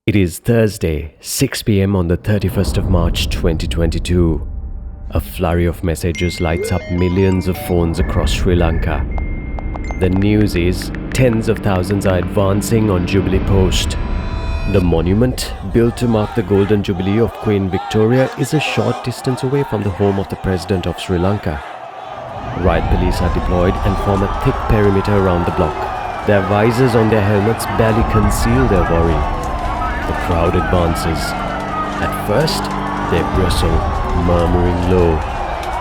It is Thursday, 6 p.m. on the 31st of March 2022. A flurry of messages lights up millions of phones across Sri Lanka. The news is tens of thousands are advancing on Jubilee Post. The monument, built to mark the Golden Jubilee of Queen Victoria, is a short distance away from the home of the President of Sri Lanka. Riot police are deployed and form a thick perimeter around the block. Their visors on their helmets barely conceal their worry. The crowd advances. At first, they bristle, murmuring low.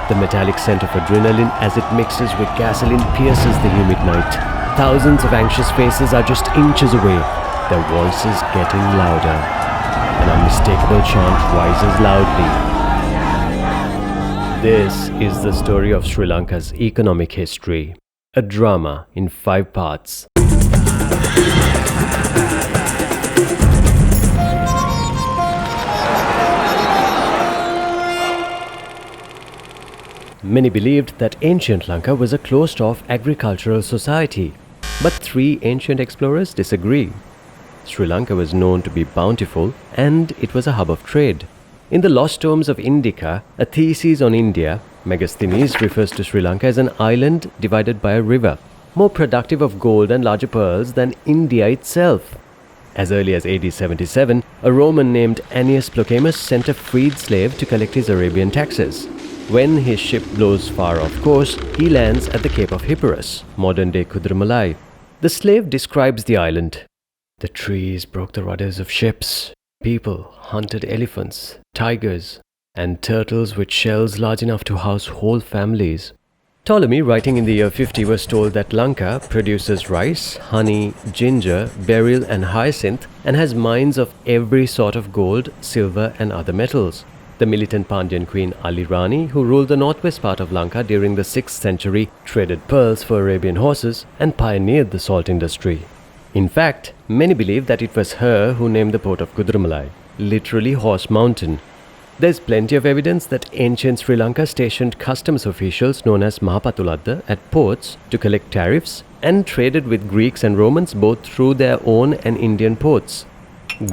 The metallic scent of adrenaline as it mixes with gasoline pierces the humid night. Thousands of anxious faces are just inches away, their voices getting louder. An unmistakable chant rises loudly. This is the story of Sri Lanka's economic history. A drama in 5 parts. Many believed that ancient Lanka was a closed-off agricultural society, but 3 ancient explorers disagree. Sri Lanka was known to be bountiful, and it was a hub of trade. In the Lost Tomes of Indica, a thesis on India, Megasthenes refers to Sri Lanka as an island divided by a river, more productive of gold and larger pearls than India itself. As early as AD 77, a Roman named Annius Plocamus sent a freed slave to collect his Arabian taxes. When his ship blows far off course, he lands at the Cape of Hipparus, modern-day Kudramalai. The slave describes the island. The trees broke the rudders of ships. People hunted elephants, tigers, and turtles with shells large enough to house whole families. Ptolemy, writing in the year 50, was told that Lanka produces rice, honey, ginger, beryl, and hyacinth, and has mines of every sort of gold, silver, and other metals. The militant Pandyan queen Ali Rani, who ruled the northwest part of Lanka during the 6th century, traded pearls for Arabian horses and pioneered the salt industry. In fact, many believe that it was her who named the port of Kudramalai, literally Horse Mountain. There's plenty of evidence that ancient Sri Lanka stationed customs officials known as Mahapatuladda at ports to collect tariffs and traded with Greeks and Romans both through their own and Indian ports.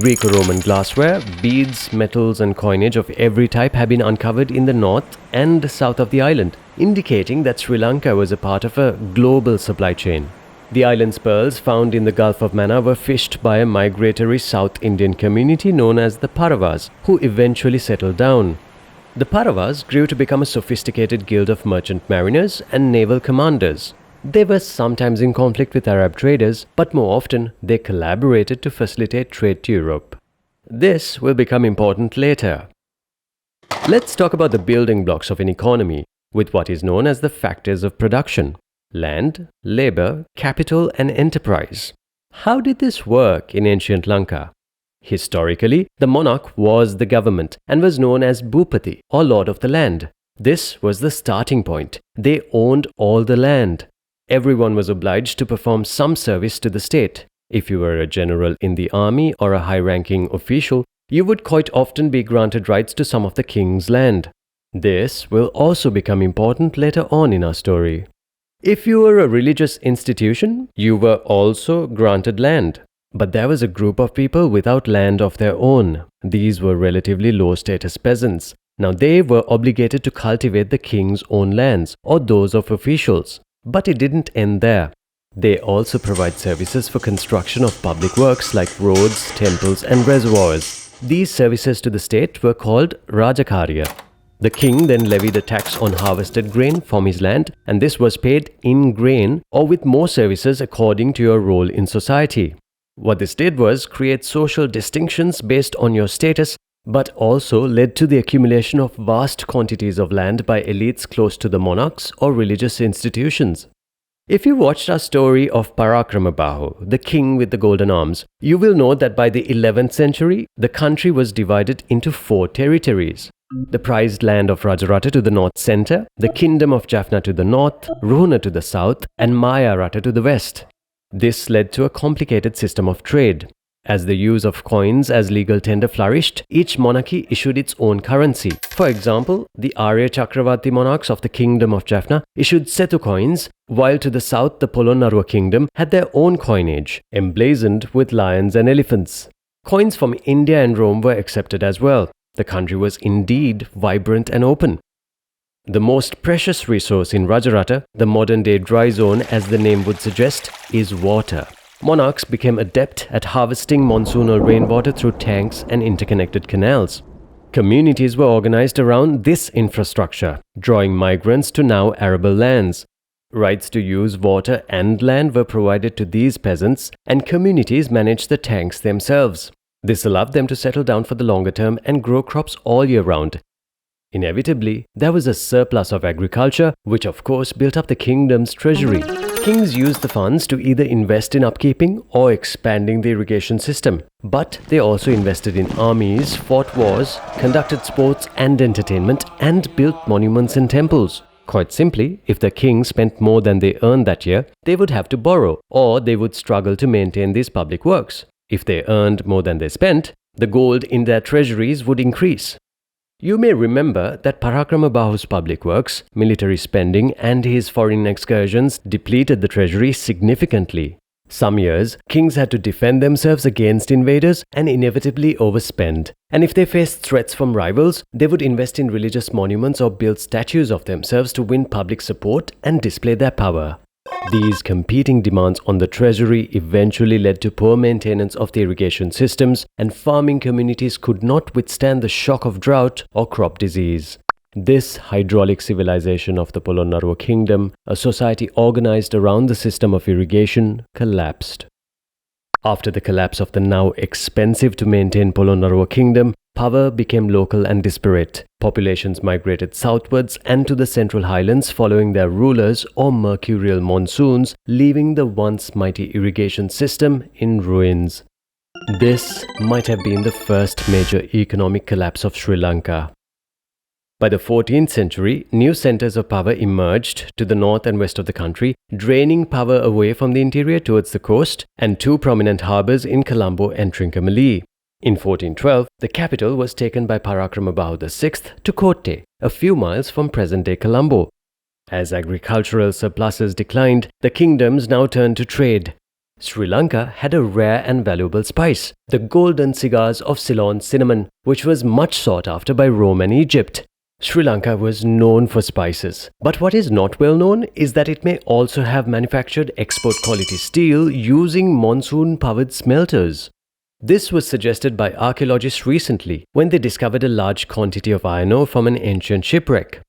Greco-Roman glassware, beads, metals and coinage of every type have been uncovered in the north and south of the island, indicating that Sri Lanka was a part of a global supply chain. The island's pearls found in the Gulf of Mannar were fished by a migratory South Indian community known as the Paravas, who eventually settled down. The Paravas grew to become a sophisticated guild of merchant mariners and naval commanders. They were sometimes in conflict with Arab traders, but more often they collaborated to facilitate trade to Europe. This will become important later. Let's talk about the building blocks of an economy with what is known as the factors of production: land, labor, capital, and enterprise. How did this work in ancient Lanka? Historically, the monarch was the government and was known as Bhupati, or lord of the land. This was the starting point. They owned all the land. Everyone was obliged to perform some service to the state. If you were a general in the army or a high-ranking official, you would quite often be granted rights to some of the king's land. This will also become important later on in our story. If you were a religious institution, you were also granted land. But there was a group of people without land of their own. These were relatively low-status peasants. Now they were obligated to cultivate the king's own lands or those of officials. But it didn't end there. They also provide services for construction of public works like roads, temples, and reservoirs. These services to the state were called Rajakarya. The king then levied a tax on harvested grain from his land, and this was paid in grain or with more services according to your role in society. What this did was create social distinctions based on your status, but also led to the accumulation of vast quantities of land by elites close to the monarchs or religious institutions. If you watched our story of Parakramabahu, the king with the golden arms, you will know that by the 11th century, the country was divided into 4 territories. The prized land of Rajarata to the north center, the kingdom of Jaffna to the north, Ruhuna to the south, and Mayarata to the west. This led to a complicated system of trade. As the use of coins as legal tender flourished, each monarchy issued its own currency. For example, the Arya Chakravarti monarchs of the Kingdom of Jaffna issued Setu coins, while to the south the Polonnaruwa kingdom had their own coinage, emblazoned with lions and elephants. Coins from India and Rome were accepted as well. The country was indeed vibrant and open. The most precious resource in Rajarata, the modern-day dry zone as the name would suggest, is water. Monarchs became adept at harvesting monsoonal rainwater through tanks and interconnected canals. Communities were organized around this infrastructure, drawing migrants to now arable lands. Rights to use water and land were provided to these peasants, and communities managed the tanks themselves. This allowed them to settle down for the longer term and grow crops all year round. Inevitably, there was a surplus of agriculture, which of course built up the kingdom's treasury. Kings used the funds to either invest in upkeeping or expanding the irrigation system. But they also invested in armies, fought wars, conducted sports and entertainment, and built monuments and temples. Quite simply, if the king spent more than they earned that year, they would have to borrow, or they would struggle to maintain these public works. If they earned more than they spent, the gold in their treasuries would increase. You may remember that Parakramabahu's public works, military spending and his foreign excursions depleted the treasury significantly. Some years, kings had to defend themselves against invaders and inevitably overspend. And if they faced threats from rivals, they would invest in religious monuments or build statues of themselves to win public support and display their power. These competing demands on the treasury eventually led to poor maintenance of the irrigation systems, and farming communities could not withstand the shock of drought or crop disease. This hydraulic civilization of the Polonnaruwa kingdom, a society organized around the system of irrigation, collapsed. After the collapse of the now expensive to maintain Polonnaruwa kingdom, power became local and disparate. Populations migrated southwards and to the central highlands following their rulers or mercurial monsoons, leaving the once mighty irrigation system in ruins. This might have been the first major economic collapse of Sri Lanka. By the 14th century, new centers of power emerged to the north and west of the country, draining power away from the interior towards the coast, and two prominent harbours in Colombo and Trincomalee. In 1412, the capital was taken by Parakramabahu VI to Kotte, a few miles from present-day Colombo. As agricultural surpluses declined, the kingdoms now turned to trade. Sri Lanka had a rare and valuable spice, the golden cigars of Ceylon cinnamon, which was much sought after by Rome and Egypt. Sri Lanka was known for spices, but what is not well known is that it may also have manufactured export-quality steel using monsoon-powered smelters. This was suggested by archaeologists recently when they discovered a large quantity of iron ore from an ancient shipwreck.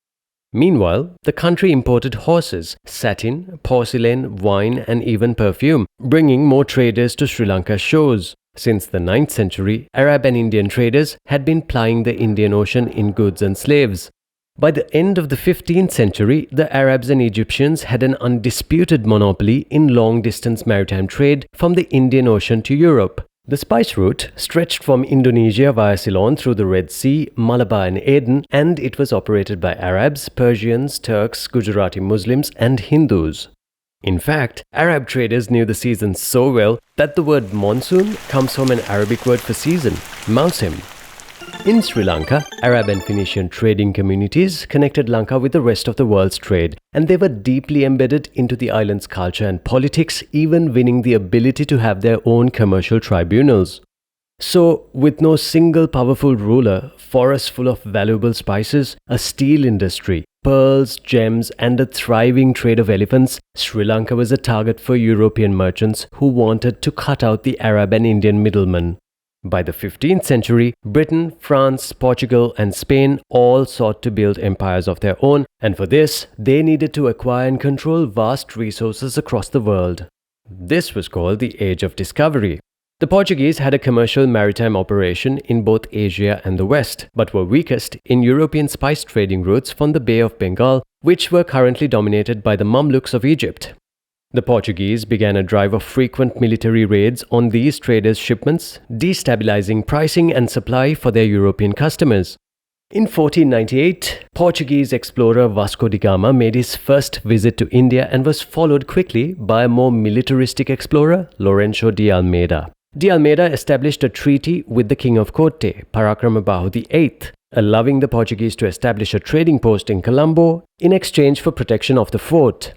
Meanwhile, the country imported horses, satin, porcelain, wine and even perfume, bringing more traders to Sri Lanka's shores. Since the 9th century, Arab and Indian traders had been plying the Indian Ocean in goods and slaves. By the end of the 15th century, the Arabs and Egyptians had an undisputed monopoly in long-distance maritime trade from the Indian Ocean to Europe. The spice route stretched from Indonesia via Ceylon through the Red Sea, Malabar and Aden, and it was operated by Arabs, Persians, Turks, Gujarati Muslims and Hindus. In fact, Arab traders knew the seasons so well that the word monsoon comes from an Arabic word for season, mausim. In Sri Lanka, Arab and Phoenician trading communities connected Lanka with the rest of the world's trade, and they were deeply embedded into the island's culture and politics, even winning the ability to have their own commercial tribunals. So, with no single powerful ruler, forests full of valuable spices, a steel industry, pearls, gems, and a thriving trade of elephants, Sri Lanka was a target for European merchants who wanted to cut out the Arab and Indian middlemen. By the 15th century, Britain, France, Portugal, and Spain all sought to build empires of their own, and for this, they needed to acquire and control vast resources across the world. This was called the Age of Discovery. The Portuguese had a commercial maritime operation in both Asia and the West, but were weakest in European spice trading routes from the Bay of Bengal, which were currently dominated by the Mamluks of Egypt. The Portuguese began a drive of frequent military raids on these traders' shipments, destabilizing pricing and supply for their European customers. In 1498, Portuguese explorer Vasco da Gama made his first visit to India and was followed quickly by a more militaristic explorer, Lourenço de Almeida. De Almeida established a treaty with the King of Kotte, Parakramabahu VIII, allowing the Portuguese to establish a trading post in Colombo in exchange for protection of the fort.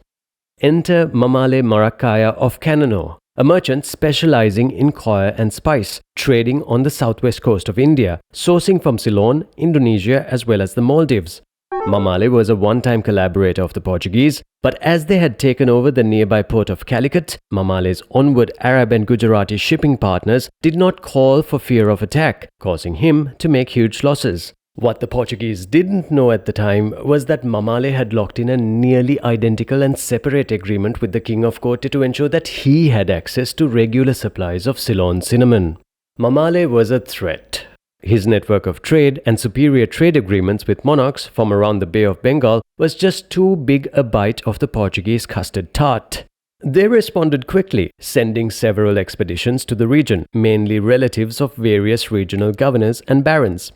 Enter Mamale Maracaya of Canano, a merchant specializing in coir and spice, trading on the southwest coast of India, sourcing from Ceylon, Indonesia as well as the Maldives. Mamale was a one-time collaborator of the Portuguese, but as they had taken over the nearby port of Calicut, Mamale's onward Arab and Gujarati shipping partners did not call for fear of attack, causing him to make huge losses. What the Portuguese didn't know at the time was that Mamale had locked in a nearly identical and separate agreement with the King of Kotte to ensure that he had access to regular supplies of Ceylon cinnamon. Mamale was a threat. His network of trade and superior trade agreements with monarchs from around the Bay of Bengal was just too big a bite of the Portuguese custard tart. They responded quickly, sending several expeditions to the region, mainly relatives of various regional governors and barons.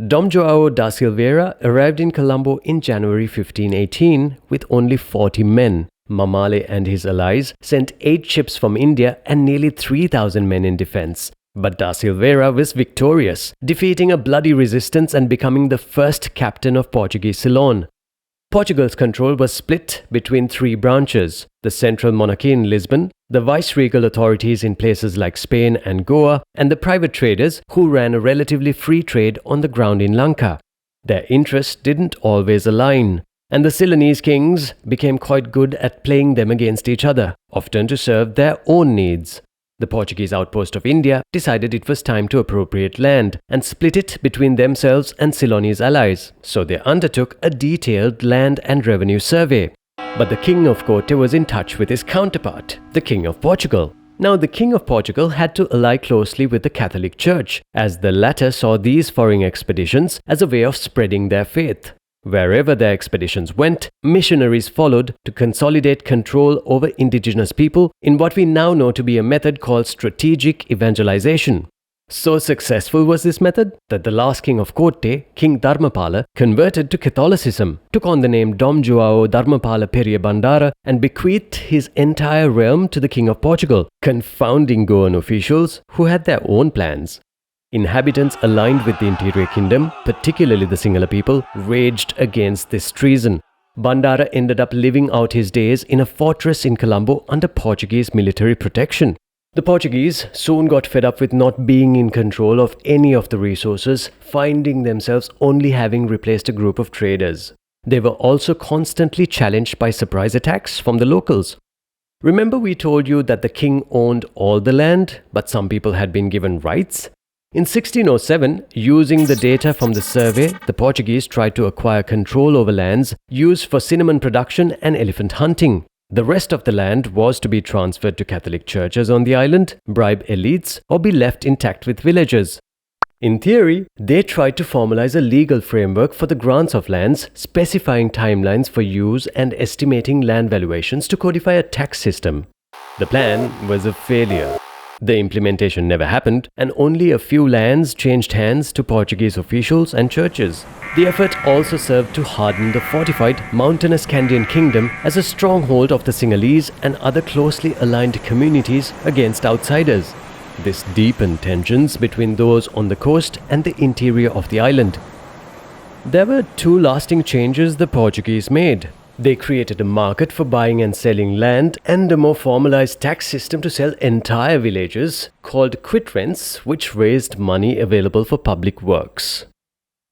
Dom João da Silveira arrived in Colombo in January 1518 with only 40 men. Mamale and his allies sent 8 ships from India and nearly 3,000 men in defense. But da Silveira was victorious, defeating a bloody resistance and becoming the first captain of Portuguese Ceylon. Portugal's control was split between 3 branches: the central monarchy in Lisbon, the viceregal authorities in places like Spain and Goa, and the private traders who ran a relatively free trade on the ground in Lanka. Their interests didn't always align, and the Ceylonese kings became quite good at playing them against each other, often to serve their own needs. The Portuguese outpost of India decided it was time to appropriate land and split it between themselves and Ceylonese allies, so they undertook a detailed land and revenue survey. But the King of Kotte was in touch with his counterpart, the King of Portugal. Now, the King of Portugal had to ally closely with the Catholic Church, as the latter saw these foreign expeditions as a way of spreading their faith. Wherever their expeditions went, missionaries followed to consolidate control over indigenous people in what we now know to be a method called strategic evangelization. So successful was this method that the last king of Kotte, King Dharmapala, converted to Catholicism, took on the name Dom João Dharmapala Peria Bandara, and bequeathed his entire realm to the King of Portugal, confounding Goan officials who had their own plans. Inhabitants aligned with the interior kingdom, particularly the Sinhala people, raged against this treason. Bandara ended up living out his days in a fortress in Colombo under Portuguese military protection. The Portuguese soon got fed up with not being in control of any of the resources, finding themselves only having replaced a group of traders. They were also constantly challenged by surprise attacks from the locals. Remember we told you that the king owned all the land, but some people had been given rights? In 1607, using the data from the survey, the Portuguese tried to acquire control over lands used for cinnamon production and elephant hunting. The rest of the land was to be transferred to Catholic churches on the island, bribe elites, or be left intact with villagers. In theory, they tried to formalize a legal framework for the grants of lands, specifying timelines for use and estimating land valuations to codify a tax system. The plan was a failure. The implementation never happened, and only a few lands changed hands to Portuguese officials and churches. The effort also served to harden the fortified mountainous Kandyan kingdom as a stronghold of the Sinhalese and other closely aligned communities against outsiders. This deepened tensions between those on the coast and the interior of the island. There were 2 lasting changes the Portuguese made. They created a market for buying and selling land and a more formalized tax system to sell entire villages called quitrents, which raised money available for public works.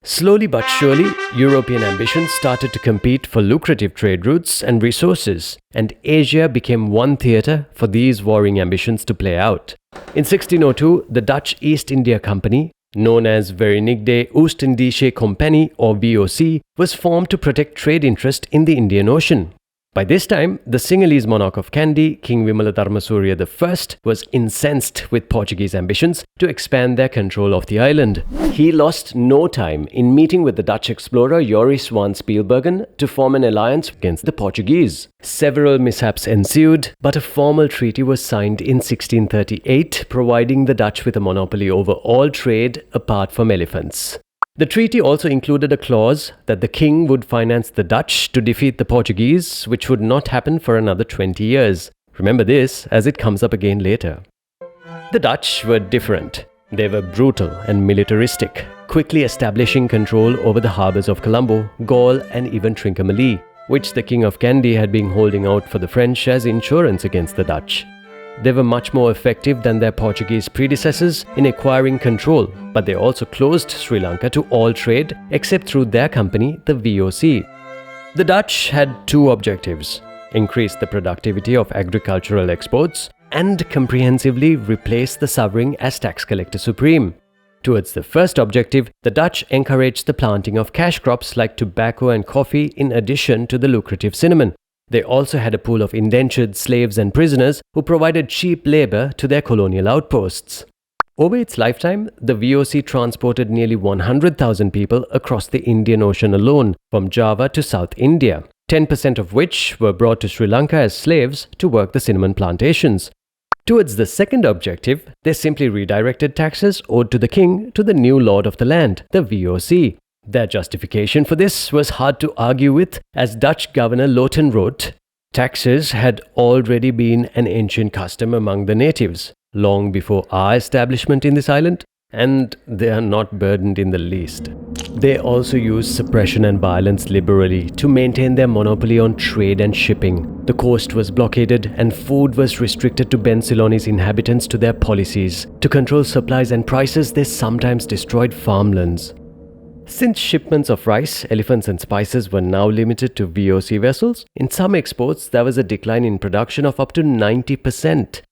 Slowly but surely, European ambitions started to compete for lucrative trade routes and resources, and Asia became one theatre for these warring ambitions to play out. In 1602, the Dutch East India Company, known as Verenigde Oost-Indische Compagnie or VOC, was formed to protect trade interest in the Indian Ocean. By this time, the Sinhalese monarch of Kandy, King Vimaladharmasurya I, was incensed with Portuguese ambitions to expand their control of the island. He lost no time in meeting with the Dutch explorer Joris van Spielbergen to form an alliance against the Portuguese. Several mishaps ensued, but a formal treaty was signed in 1638, providing the Dutch with a monopoly over all trade apart from elephants. The treaty also included a clause that the king would finance the Dutch to defeat the Portuguese, which would not happen for another 20 years. Remember this, as it comes up again later. The Dutch were different. They were brutal and militaristic, quickly establishing control over the harbours of Colombo, Gaul and even Trincomalee, which the King of Kandy had been holding out for the French as insurance against the Dutch. They were much more effective than their Portuguese predecessors in acquiring control, but they also closed Sri Lanka to all trade except through their company, the VOC. The Dutch had two objectives: increase the productivity of agricultural exports and comprehensively replace the sovereign as tax collector supreme. Towards the first objective, the Dutch encouraged the planting of cash crops like tobacco and coffee in addition to the lucrative cinnamon. They also had a pool of indentured slaves and prisoners who provided cheap labor to their colonial outposts. Over its lifetime, the VOC transported nearly 100,000 people across the Indian Ocean alone, from Java to South India, 10% of which were brought to Sri Lanka as slaves to work the cinnamon plantations. Towards the second objective, they simply redirected taxes owed to the king to the new lord of the land, the VOC. Their justification for this was hard to argue with, as Dutch Governor Lowton wrote, "Taxes had already been an ancient custom among the natives, long before our establishment in this island, and they are not burdened in the least." They also used suppression and violence liberally to maintain their monopoly on trade and shipping. The coast was blockaded and food was restricted to Ben Ceylonese inhabitants to their policies. To control supplies and prices, they sometimes destroyed farmlands. Since shipments of rice, elephants and spices were now limited to VOC vessels, in some exports there was a decline in production of up to 90%.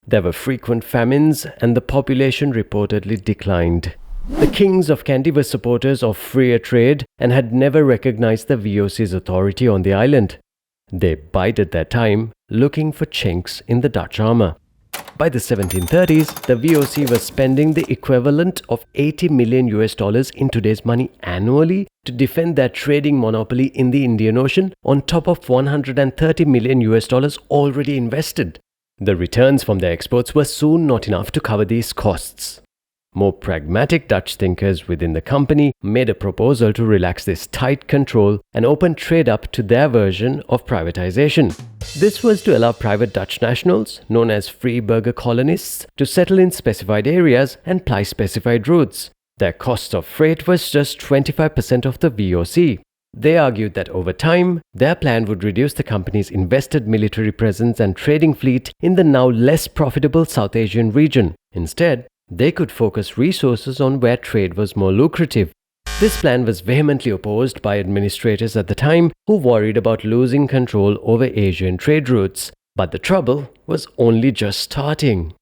There were frequent famines and the population reportedly declined. The kings of Kandy were supporters of freer trade and had never recognized the VOC's authority on the island. They bided their time, looking for chinks in the Dutch armor. By the 1730s, the VOC was spending the equivalent of $80 million in today's money annually to defend their trading monopoly in the Indian Ocean, on top of $130 million already invested. The returns from their exports were soon not enough to cover these costs. More pragmatic Dutch thinkers within the company made a proposal to relax this tight control and open trade up to their version of privatization. This was to allow private Dutch nationals, known as free burgher colonists, to settle in specified areas and ply specified routes. Their cost of freight was just 25% of the VOC. They argued that over time, their plan would reduce the company's invested military presence and trading fleet in the now less profitable South Asian region. Instead, they could focus resources on where trade was more lucrative. This plan was vehemently opposed by administrators at the time who worried about losing control over Asian trade routes. But the trouble was only just starting.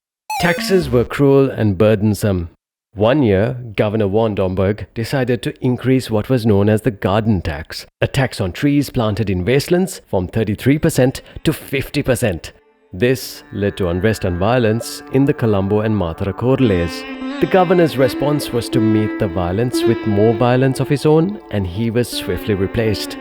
Taxes were cruel and burdensome. One year, Governor von Domburg decided to increase what was known as the garden tax, a tax on trees planted in wastelands, from 33% to 50%. This led to unrest and violence in the Colombo and Mathura Corles. The governor's response was to meet the violence with more violence of his own, and he was swiftly replaced.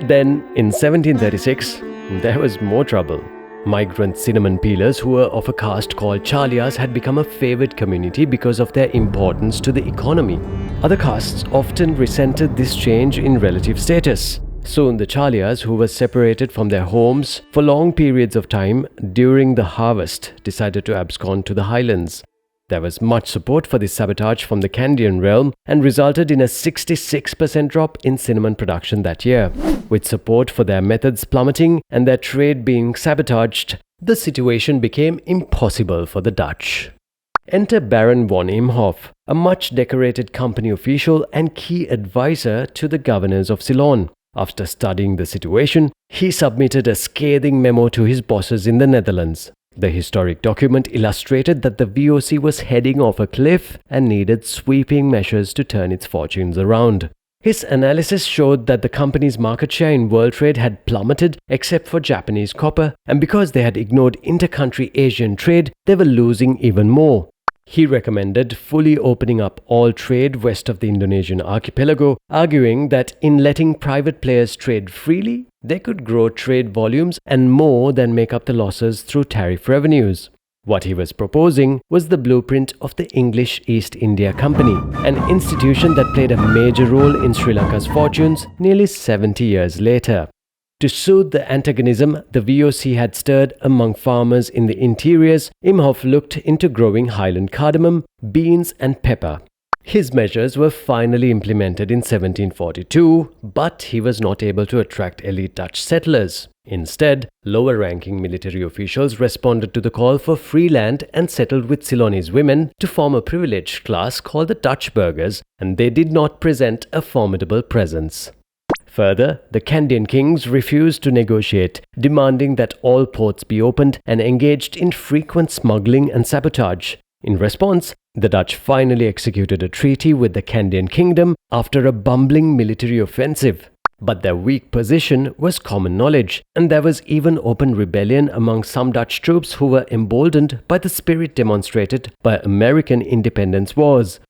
Then, in 1736, there was more trouble. Migrant cinnamon peelers who were of a caste called Chalias had become a favored community because of their importance to the economy. Other castes often resented this change in relative status. Soon the Chalias, who were separated from their homes for long periods of time during the harvest, decided to abscond to the highlands. There was much support for this sabotage from the Kandyan realm and resulted in a 66% drop in cinnamon production that year. With support for their methods plummeting and their trade being sabotaged, the situation became impossible for the Dutch. Enter Baron von Imhoff, a much decorated company official and key advisor to the governors of Ceylon. After studying the situation, he submitted a scathing memo to his bosses in the Netherlands. The historic document illustrated that the VOC was heading off a cliff and needed sweeping measures to turn its fortunes around. His analysis showed that the company's market share in world trade had plummeted except for Japanese copper, and because they had ignored inter-country Asian trade, they were losing even more. He recommended fully opening up all trade west of the Indonesian archipelago, arguing that in letting private players trade freely, they could grow trade volumes and more than make up the losses through tariff revenues. What he was proposing was the blueprint of the English East India Company, an institution that played a major role in Sri Lanka's fortunes nearly 70 years later. To soothe the antagonism the VOC had stirred among farmers in the interiors, Imhoff looked into growing highland cardamom, beans and pepper. His measures were finally implemented in 1742, but he was not able to attract elite Dutch settlers. Instead, lower-ranking military officials responded to the call for free land and settled with Ceylonese women to form a privileged class called the Dutch burghers, and they did not present a formidable presence. Further, the Kandyan kings refused to negotiate, demanding that all ports be opened and engaged in frequent smuggling and sabotage. In response, the Dutch finally executed a treaty with the Kandyan kingdom after a bumbling military offensive. But their weak position was common knowledge, and there was even open rebellion among some Dutch troops who were emboldened by the spirit demonstrated by American independence wars.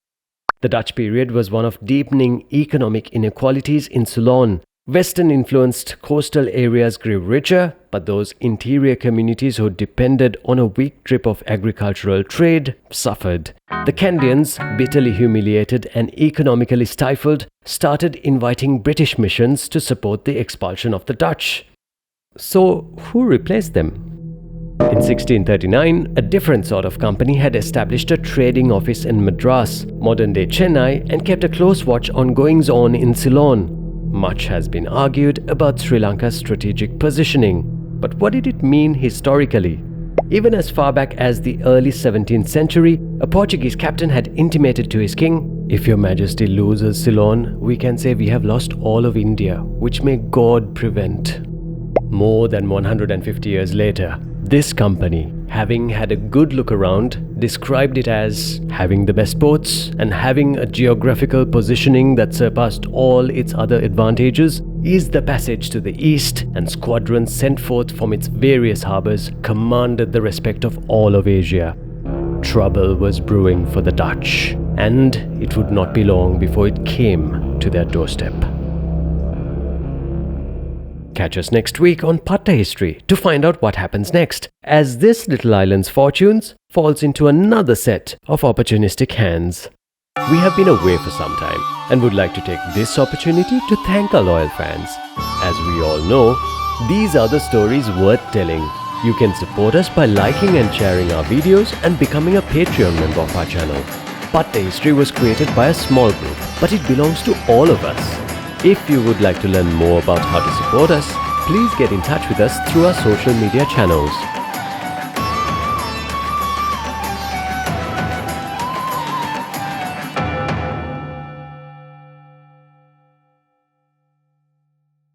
The Dutch period was one of deepening economic inequalities in Ceylon. Western-influenced coastal areas grew richer, but those interior communities who depended on a weak drip of agricultural trade suffered. The Kandyans, bitterly humiliated and economically stifled, started inviting British missions to support the expulsion of the Dutch. So, who replaced them? In 1639, a different sort of company had established a trading office in Madras, modern-day Chennai, and kept a close watch on goings-on in Ceylon. Much has been argued about Sri Lanka's strategic positioning, but what did it mean historically? Even as far back as the early 17th century, a Portuguese captain had intimated to his king, "If your majesty loses Ceylon, we can say we have lost all of India, which may God prevent." More than 150 years later, this company, having had a good look around, described it as having the best ports and having a geographical positioning that surpassed all its other advantages, eased the passage to the east, and squadrons sent forth from its various harbors commanded the respect of all of Asia. Trouble was brewing for the Dutch, and it would not be long before it came to their doorstep. Catch us next week on Patta History to find out what happens next, as this little island's fortunes falls into another set of opportunistic hands. We have been away for some time and would like to take this opportunity to thank our loyal fans. As we all know, these are the stories worth telling. You can support us by liking and sharing our videos and becoming a Patreon member of our channel. Patta History was created by a small group, but it belongs to all of us. If you would like to learn more about how to support us, please get in touch with us through our social media channels.